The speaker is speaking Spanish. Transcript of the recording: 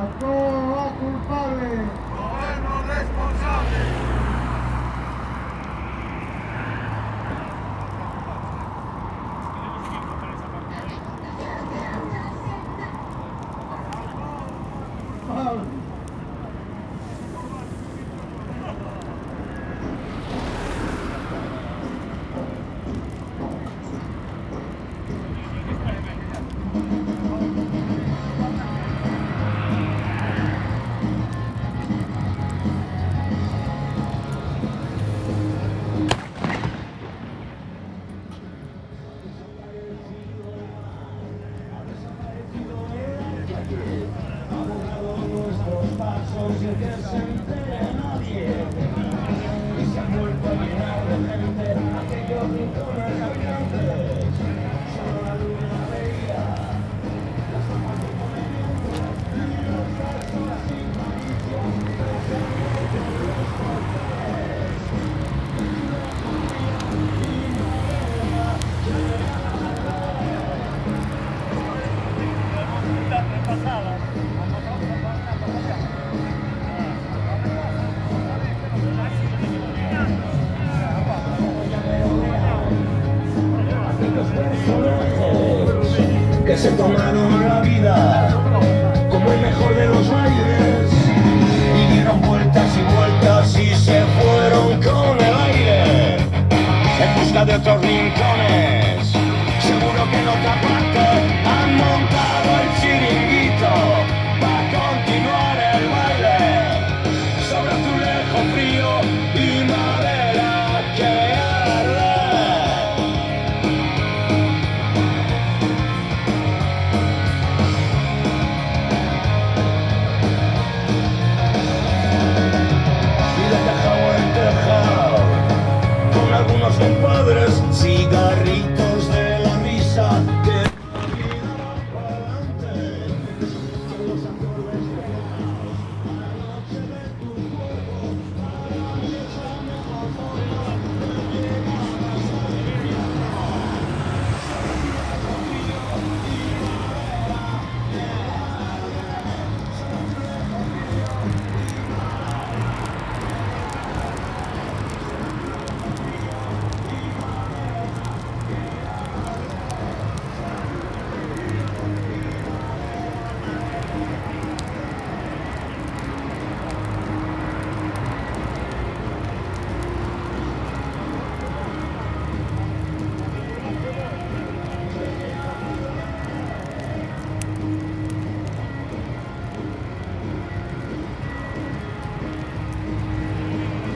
Faltó a culpable. Gobierno responsable. Sin que se entere nadie, y se han vuelto a llenar de gente aquellos rincones caminantes. Solo la luna veía las tomas de movimiento y los versos sin malicia de los porteres. Que se tomaron la vida como el mejor de los bailes y dieron vueltas y vueltas y se fueron con el aire en busca de otros ríos.